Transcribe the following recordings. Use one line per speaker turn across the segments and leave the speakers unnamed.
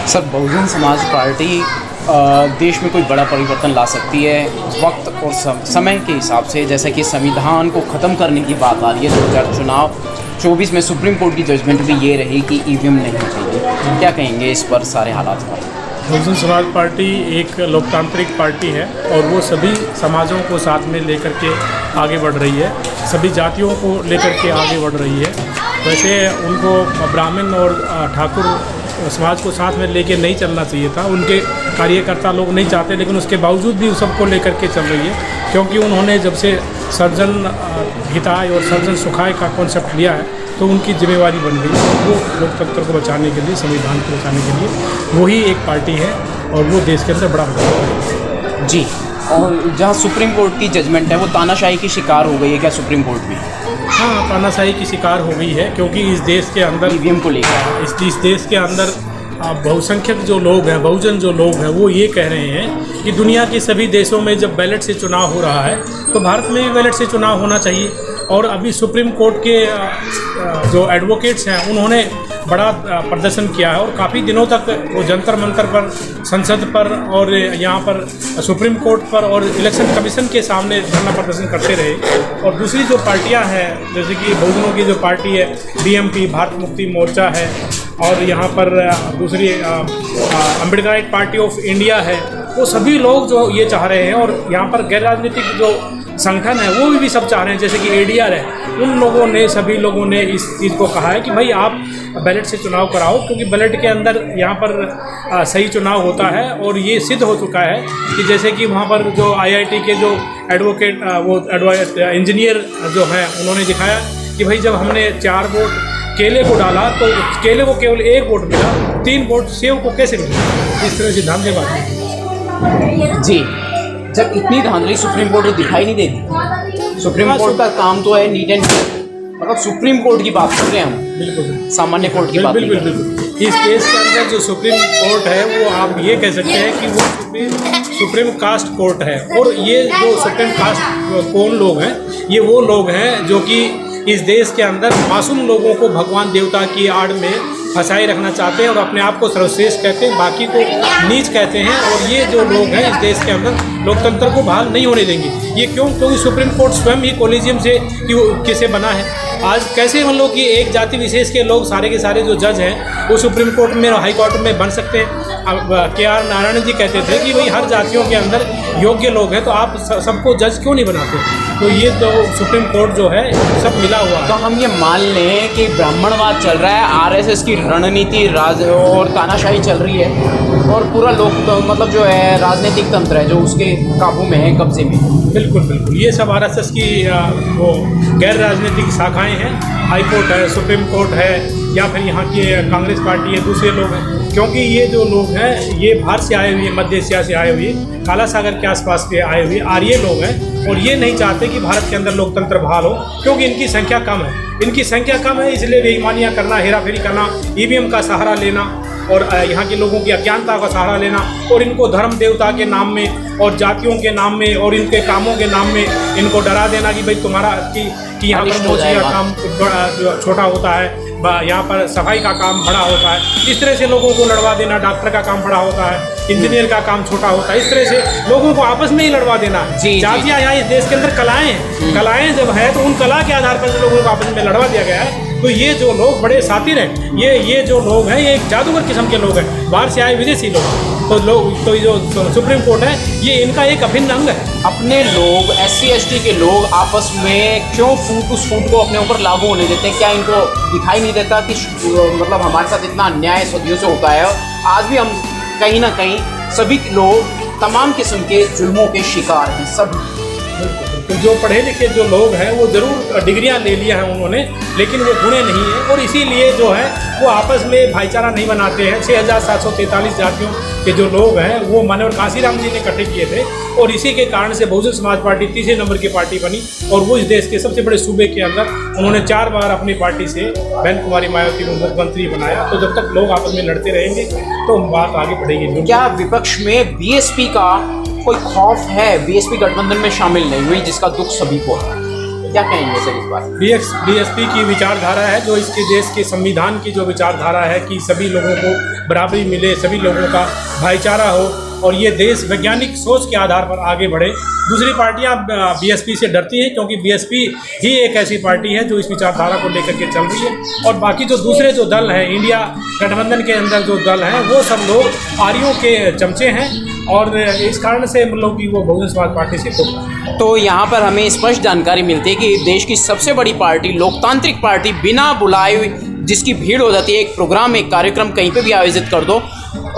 Sir, Bahujan Samaj party देश में कोई बड़ा परिवर्तन ला सकती है वक्त और समय के हिसाब से, जैसे कि संविधान को ख़त्म करने की बात आ रही है। 2024 में सुप्रीम कोर्ट की जजमेंट भी ये रही कि ईवीएम नहीं चाहिए। क्या कहेंगे इस पर सारे हालात पर?
बहुजन समाज पार्टी एक लोकतांत्रिक पार्टी है और वो सभी समाजों को साथ में लेकर के आगे बढ़ रही है, सभी जातियों को लेकर के आगे बढ़ रही है। वैसे उनको ब्राह्मण और ठाकुर समाज को साथ में लेके नहीं चलना चाहिए था, उनके कार्यकर्ता लोग नहीं चाहते, लेकिन उसके बावजूद भी सबको लेकर के चल रही है, क्योंकि उन्होंने जब से सर्जन हिताय और सर्जन सुखाय का कॉन्सेप्ट लिया है तो उनकी जिम्मेवारी बन गई है। वो लोकतंत्र को बचाने के लिए, संविधान को बचाने के लिए वही एक पार्टी है और वो देश के अंदर बड़ा बदलाव है।
जी, और जहाँ सुप्रीम कोर्ट की जजमेंट है वो तानाशाही की शिकार हो गई है क्या सुप्रीम कोर्ट भी?
हाँ, तानाशाही की शिकार हो गई है, क्योंकि इस देश के अंदर
ईवीएम को लेकर
इस देश के अंदर बहुसंख्यक जो लोग हैं, बहुजन जो लोग हैं, वो ये कह रहे हैं कि दुनिया के सभी देशों में जब बैलेट से चुनाव हो रहा है तो भारत में भी बैलेट से चुनाव होना चाहिए। और अभी सुप्रीम कोर्ट के जो एडवोकेट्स हैं उन्होंने बड़ा प्रदर्शन किया है और काफ़ी दिनों तक वो जंतर मंतर पर, संसद पर और यहाँ पर सुप्रीम कोर्ट पर और इलेक्शन कमीशन के सामने धरना प्रदर्शन करते रहे। और दूसरी जो पार्टियाँ हैं, जैसे कि बहुजनों की जो पार्टी है बीएमपी, भारत मुक्ति मोर्चा है, और यहाँ पर दूसरी अम्बेडकराइट पार्टी ऑफ इंडिया है, वो सभी लोग जो ये चाह रहे हैं, और यहाँ पर गैर राजनीतिक जो संगठन है वो भी सब चाह रहे हैं, जैसे कि एडीआर है, उन लोगों ने, सभी लोगों ने इस चीज़ को कहा है कि भाई आप बैलेट से चुनाव कराओ, क्योंकि बैलेट के अंदर यहाँ पर सही चुनाव होता है। और ये सिद्ध हो चुका है कि जैसे कि वहाँ पर जो आईआईटी के जो एडवोकेट इंजीनियर जो हैं उन्होंने दिखाया कि भाई जब हमने 4 वोट केले को डाला तो केले को केवल 1 वोट मिला, 3 वोट सेव को कैसे मिला? इस तरह से धांधलीबाजी है।
जी, जब इतनी धांधली सुप्रीम कोर्ट दिखाई नहीं देती। सुप्रीम कोर्ट का काम तो है नीट एंड मतलब सुप्रीम कोर्ट की बात कर रहे हैं हम,
बिल्कुल
सामान्य कोर्ट की बात नहीं कर रहे।
इस देश के अंदर जो सुप्रीम कोर्ट है वो आप ये कह सकते हैं कि वो सुप्रीम कास्ट कोर्ट है। और ये जो सुप्रीम कास्ट कौन लोग हैं, ये वो लोग हैं जो कि इस देश के अंदर मासूम लोगों को भगवान देवता की आड़ में फंसाए रखना चाहते हैं और अपने आप को सर्वश्रेष्ठ कहते हैं, बाकी को नीच कहते हैं। और ये जो लोग हैं इस देश के अंदर लोकतंत्र को बहाल नहीं होने देंगे। ये क्यों? क्योंकि सुप्रीम कोर्ट स्वयं ही कोलिजियम से किसे बना है। आज कैसे हम लोग कि एक जाति विशेष के लोग सारे के सारे जो जज हैं वो सुप्रीम कोर्ट में और हाई कोर्ट में बन सकते हैं? अब के.आर. नारायण जी कहते थे कि भाई हर जातियों के अंदर योग्य लोग हैं, तो आप सबको जज क्यों नहीं बनाते? तो ये तो सुप्रीम कोर्ट जो है सब मिला हुआ है।
तो हम ये मान लें कि ब्राह्मणवाद चल रहा है, आरएसएस की रणनीति राज और तानाशाही चल रही है, और पूरा लोक मतलब जो है राजनीतिक तंत्र है जो उसके काबू में है, कब्जे में।
बिल्कुल बिल्कुल, ये सब आरएसएस की वो गैर राजनीतिक शाखाएं हैं। हाई कोर्ट है, सुप्रीम कोर्ट है, या फिर यहाँ की कांग्रेस पार्टी है, दूसरे लोग हैं। क्योंकि ये जो लोग हैं ये बाहर से आए हुए, मध्य एशिया से आए हुए, काला सागर के आसपास के आए हुए आर्य लोग हैं, और ये नहीं चाहते कि भारत के अंदर लोकतंत्र बहाल हो, क्योंकि इनकी संख्या कम है। इनकी संख्या कम है, इसलिए बेईमानियाँ करना, हेराफेरी करना, ईवीएम का सहारा लेना और यहाँ के लोगों की अज्ञानता का सहारा लेना, और इनको धर्म देवता के नाम में और जातियों के नाम में और इनके कामों के नाम में इनको डरा देना कि भाई तुम्हारा कि यहाँ पर मोची का काम छोटा होता है, यहाँ पर सफाई का काम बड़ा होता है। इस तरह से लोगों को लड़वा देना, डॉक्टर का काम बड़ा होता है, इंजीनियर का काम छोटा होता है। इस तरह से लोगों को आपस में ही लड़वा देना। जातियाँ यहाँ इस देश के अंदर कलाएँ हैं, कलाएँ जब है तो उन कला के आधार पर लोगों को आपस में लड़वा दिया गया है। तो ये जो लोग बड़े सातिर हैं, ये जो लोग हैं ये एक जादूगर किस्म के लोग हैं, बाहर से आए विदेशी लोग। तो ये जो सुप्रीम कोर्ट है ये इनका एक अभिन्न अंग है।
अपने लोग SC ST के लोग आपस में क्यों फूट उस फूट को अपने ऊपर लागू होने देते हैं? क्या इनको दिखाई नहीं देता कि मतलब हमारे साथ इतना अन्याय सदियों से होता है, आज भी हम कहीं ना कहीं सभी लोग तमाम किस्म के जुल्मों के शिकार हैं सब।
तो जो पढ़े लिखे जो लोग हैं वो ज़रूर डिग्रियां ले लिया है उन्होंने, लेकिन वो गुणे नहीं है, और इसीलिए जो है वो आपस में भाईचारा नहीं बनाते हैं। 6743 जातियों के जो लोग हैं वो मानव काशीराम जी ने इकट्ठे किए थे, और इसी के कारण से बहुजन समाज पार्टी तीसरे नंबर की पार्टी बनी, और वो इस देश के सबसे बड़े सूबे के अंदर उन्होंने 4 बार अपनी पार्टी से बहन कुमारी मायावती को मुख्यमंत्री बनाया। तो जब तक लोग आपस में लड़ते रहेंगे तो बात आगे बढ़ेगी।
क्या विपक्ष में बीएसपी का कोई खौफ है? बीएसपी गठबंधन में शामिल नहीं हुई, जिसका दुख सभी को है। क्या कहेंगे सर इस बार?
बीएसपी की विचारधारा है जो इसके देश के संविधान की जो विचारधारा है कि सभी लोगों को बराबरी मिले, सभी लोगों का भाईचारा हो और ये देश वैज्ञानिक सोच के आधार पर आगे बढ़े। दूसरी पार्टियां बीएसपी से डरती हैं क्योंकि बीएसपी ही एक ऐसी पार्टी है जो इस विचारधारा को लेकर के चल रही है और बाकी जो दूसरे जो दल हैं, इंडिया गठबंधन के अंदर जो दल हैं, वो सब लोग आर्यों के चमचे हैं और इस कारण से मतलब कि वो बहुजन समाज पार्टी से खुद।
तो यहाँ पर हमें स्पष्ट जानकारी मिलती है कि देश की सबसे बड़ी पार्टी, लोकतांत्रिक पार्टी, बिना बुलाए जिसकी भीड़ हो जाती है, एक प्रोग्राम, एक कार्यक्रम कहीं पे भी आयोजित कर दो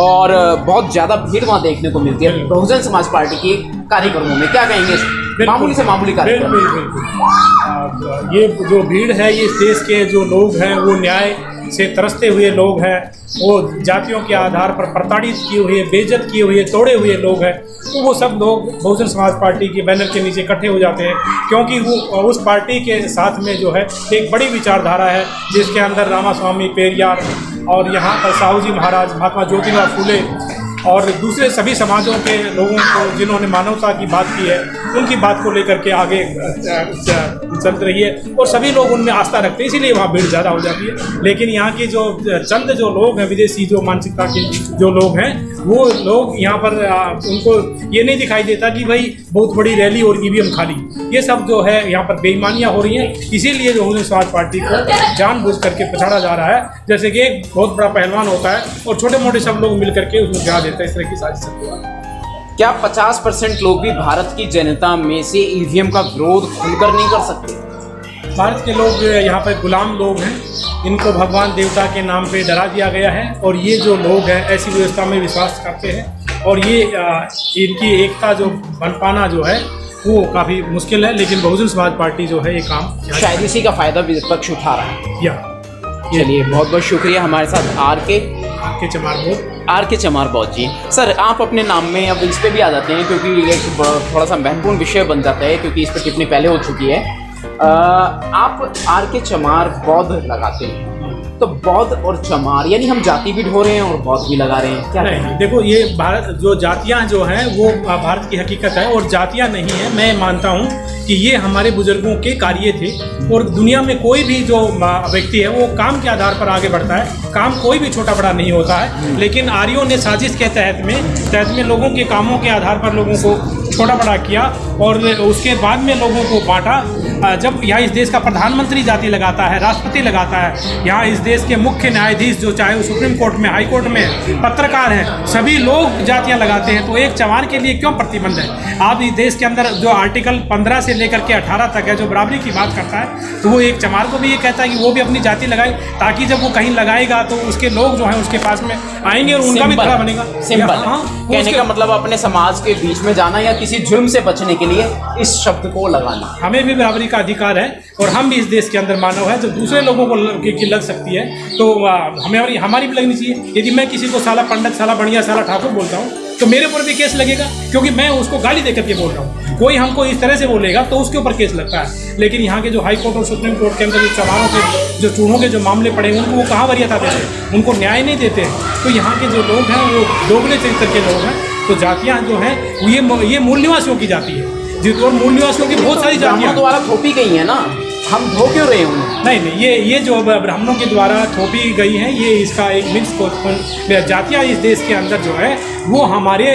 और बहुत ज़्यादा भीड़ वहाँ देखने को मिलती है बहुजन समाज पार्टी के कार्यक्रमों में। क्या कहेंगे? मामूली से मामूली कार्यक्रम।
बिल्कुल। ये जो भीड़ है, ये इस देश के जो लोग हैं वो न्याय से तरसते हुए लोग हैं, वो जातियों के आधार पर प्रताड़ित किए हुए, बेइज्जत किए हुए, तोड़े हुए लोग हैं। तो वो सब लोग बहुजन समाज पार्टी के बैनर के नीचे इकट्ठे हो जाते हैं क्योंकि वो उस पार्टी के साथ में जो है एक बड़ी विचारधारा है जिसके अंदर रामास्वामी पेरियार और यहाँ पर साहू जी महाराज, महात्मा ज्योतिबा फूले और दूसरे सभी समाजों के लोगों को जिन्होंने मानवता की बात की है, उनकी बात को लेकर के आगे चल रही है और सभी लोग उनमें आस्था रखते हैं, इसीलिए वहाँ भीड़ ज़्यादा हो जाती है। लेकिन यहाँ के जो चंद जो लोग हैं, विदेशी जो मानसिकता के जो लोग हैं, वो लोग यहाँ पर उनको ये नहीं दिखाई देता कि भाई बहुत बड़ी रैली और ईवीएम खाली, ये सब जो है यहाँ पर बेईमानियाँ हो रही हैं। इसीलिए जो बहुजन समाज पार्टी को जानबूझ करके पछाड़ा जा रहा है, जैसे कि एक बहुत बड़ा पहलवान होता है और छोटे मोटे सब लोग मिल करके उसमें गिरा देते हैं। इस तरह की साजिश।
क्या 50% लोग भी भारत की जनता में से ईवीएम का विरोध खुलकर नहीं कर सकते?
भारत के लोग यहाँ पर गुलाम लोग हैं, इनको भगवान देवता के नाम पे डरा दिया गया है और ये जो लोग हैं ऐसी व्यवस्था में विश्वास करते हैं और ये इनकी एकता जो बन पाना जो है वो काफ़ी मुश्किल है। लेकिन बहुजन समाज पार्टी जो है ये काम
शायद इसी का फायदा विपक्ष उठा रहा है। चलिए, बहुत बहुत शुक्रिया। हमारे साथ आर के चमार बहुत जी। सर, आप अपने नाम में अब इस पे भी आ जाते हैं क्योंकि एक थोड़ा सा महत्वपूर्ण विषय बन जाता है क्योंकि इस पर टिप्पणी पहले हो चुकी है। आप आर के चमार बौद्ध लगाते हैं, तो बौद्ध और चमार यानी हम जाति भी ढो रहे हैं और बौद्ध भी लगा रहे हैं, क्या
नहीं? देखो, ये भारत जो जातियाँ जो हैं वो भारत की हकीकत है और जातियाँ नहीं है। मैं मानता हूँ कि ये हमारे बुजुर्गों के कार्य थे और दुनिया में कोई भी जो व्यक्ति है वो काम के आधार पर आगे बढ़ता है। काम कोई भी छोटा बड़ा नहीं होता है, लेकिन आर्यों ने साजिश के तहत में लोगों के कामों के आधार पर लोगों को छोटा बड़ा किया और उसके बाद में लोगों को बांटा। जब यहाँ इस देश का प्रधानमंत्री जाति लगाता है, राष्ट्रपति लगाता है, यहाँ इस देश के मुख्य न्यायाधीश जो चाहे वो सुप्रीम कोर्ट में, हाई कोर्ट में, पत्रकार हैं, सभी लोग जातियाँ लगाते हैं, तो एक चमार के लिए क्यों प्रतिबंध है? आप इस देश के अंदर जो आर्टिकल 15 से लेकर के 18 तक है जो बराबरी की बात करता है, तो वो एक चमार को भी ये कहता है कि वो भी अपनी जाति लगाए ताकि जब वो कहीं लगाएगा तो उसके लोग जो हैं उसके पास में आएंगे और उनका भी खड़ा बनेगा।
सिंपल। कहने का मतलब अपने समाज के बीच में जाना या किसी जुर्म से बचने के लिए इस शब्द को लगाना।
हमें भी बराबरी का अधिकार है और हम भी इस देश के अंदर मानव है। जब दूसरे लोगों को लग सकती है तो हमारी भी लगनी चाहिए। यदि मैं किसी को साला पंडित, साला बढ़िया, साला ठाकुर बोलता हूँ तो मेरे ऊपर भी केस लगेगा क्योंकि मैं उसको गाली देकर के बोल रहा हूँ। कोई हमको इस तरह से बोलेगा तो उसके ऊपर केस लगता है। लेकिन यहाँ के जो हाई कोर्ट और सुप्रीम कोर्ट के अंदर जो चमारों के जो चूहों के जो मामले पड़े उनको वो कहाँ वरीयता देते हैं, उनको न्याय नहीं देते हैं। तो यहाँ के जो लोग हैं वो दोगले चरित्र के लोग हैं। तो जातियाँ जो हैं ये मूल निवासियों की जाति है और मूल निवासियों की बहुत सारी जातियाँ
द्वारा थोपी गई हैं ना, हम धो क्यों रहे हैं?
नहीं, ये जो ब्राह्मणों के द्वारा थोपी गई हैं, ये इसका एक मिक्स जातियाँ इस देश के अंदर जो है वो हमारे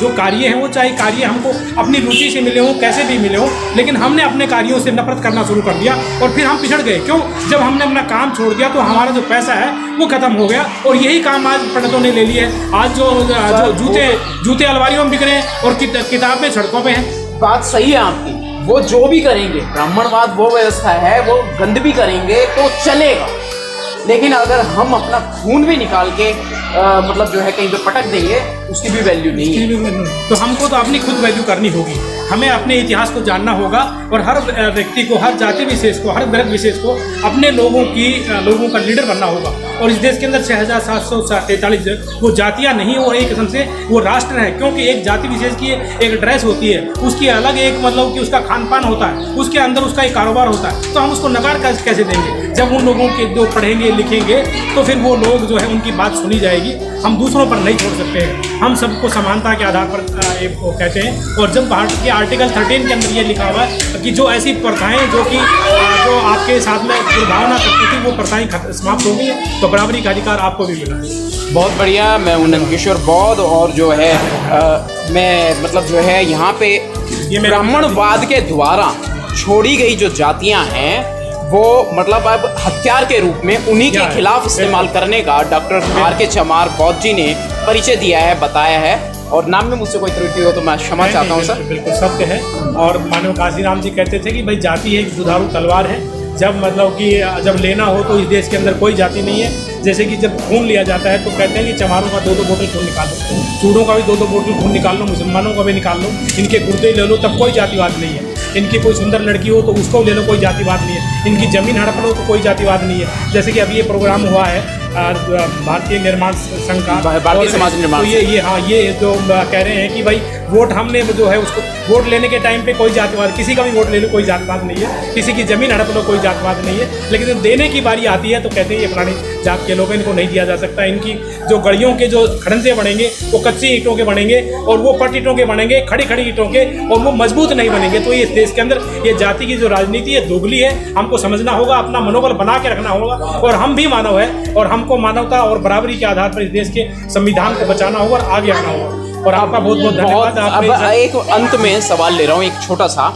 जो कार्य हैं, वो चाहे कार्य हमको अपनी रुचि से मिले हों, कैसे भी मिले हों, लेकिन हमने अपने कार्यों से नफरत करना शुरू कर दिया और फिर हम पिछड़ गए। क्यों? जब हमने अपना काम छोड़ दिया तो हमारा जो पैसा है वो खत्म हो गया और यही काम आज पंडितों ने ले लिया है। आज जो जूते अलमारियों में बिक रहे हैं और किताबें सड़कों पर हैं।
बात सही है आपकी। वो जो भी करेंगे, ब्राह्मणवाद वो व्यवस्था है, वो गंद भी करेंगे तो चलेगा, लेकिन अगर हम अपना खून भी निकाल के मतलब जो है कहीं पे पटक देंगे उसकी भी वैल्यू नहीं है।
तो हमको तो अपनी खुद वैल्यू करनी होगी। हमें अपने इतिहास को जानना होगा और हर व्यक्ति को, हर जाति विशेष को, हर वर्ग विशेष को अपने लोगों का लीडर बनना होगा। और इस देश के अंदर 6743 वो जातियाँ नहीं, वो एक किस्म से वो राष्ट्र है। क्योंकि एक जाति विशेष की एक ड्रेस होती है, उसकी अलग एक मतलब कि उसका खान पान होता है, उसके अंदर उसका एक कारोबार होता है, तो हम उसको नकार कैसे देंगे? जब उन लोगों के जो पढ़ेंगे लिखेंगे तो फिर वो लोग जो है उनकी बात सुनी जाएगी। हम दूसरों पर नहीं छोड़ सकते हैं, हम सबको समानता के आधार पर वो कहते हैं। और जब भारत के आर्टिकल 13 के अंदर ये लिखा हुआ है कि जो ऐसी प्रथाएं जो आपके साथ में दुर्भावना करती थी वो प्रथाएं समाप्त हो गई, तो बराबरी का अधिकार आपको भी मिला।
बहुत बढ़िया। मैं हूं नंदकिशोर बौद्ध और जो है मैं मतलब जो है यहाँ पे ब्राह्मणवाद के द्वारा छोड़ी गई जो जातियां हैं वो मतलब अब हथियार के रूप में उन्हीं के खिलाफ इस्तेमाल करने का डॉक्टर आर.के. चमार बौद्ध जी ने परिचय दिया है, बताया है। और नाम में मुझसे कोई त्रुटि हो तो मैं क्षमा चाहता हूँ सर।
बिल्कुल सत्य है। और मानव काशीराम जी कहते थे कि भाई जाति एक दुधारू तलवार है, जब मतलब कि जब लेना हो तो इस देश के अंदर कोई जाति नहीं है। जैसे कि जब खून लिया जाता है तो कहते हैं कि चमारों का 2-2 बोतल खून निकाल लो, चूड़ों का भी 2-2 बोतल खून निकाल लो, मुसलमानों का भी निकाल लो, इनके गुर्दे ले लो, तब कोई जातिवाद नहीं है। इनकी कोई सुंदर लड़की हो तो उसको ले लो, कोई जातिवाद नहीं है। इनकी ज़मीन हड़प लो तो कोई जातिवाद नहीं है। जैसे कि अभी ये प्रोग्राम हुआ है भारतीय निर्माण संघ का,
भारतीय समाज निर्माण,
तो ये जो कह रहे हैं कि भाई वोट हमने जो है उसको वोट लेने के टाइम पे कोई जातिवाद, किसी का भी वोट ले लो कोई जातिवाद नहीं है, किसी की ज़मीन हड़प लो कोई जातिवाद नहीं है। लेकिन जब देने की बारी आती है तो कहते हैं ये फलानी जात के लोग हैं, इनको नहीं दिया जा सकता। इनकी जो गड़ियों के जो खड़ंजे बनेंगे वो कच्ची ईंटों के बनेंगे और वो पट ईंटों के बनेंगे, खड़ी खड़ी ईंटों के, और वो मजबूत नहीं बनेंगे। तो ये देश के अंदर ये जाति की जो राजनीति है दोगली है, हमको समझना होगा, अपना मनोबल बना के रखना होगा। और हम भी मानव है और हमको मानवता और बराबरी के आधार पर इस देश के संविधान को बचाना होगा और आगे आना होगा। और आपका बहुत बहुत धन्यवाद।
अब एक अंत में सवाल ले रहा हूँ, एक छोटा सा।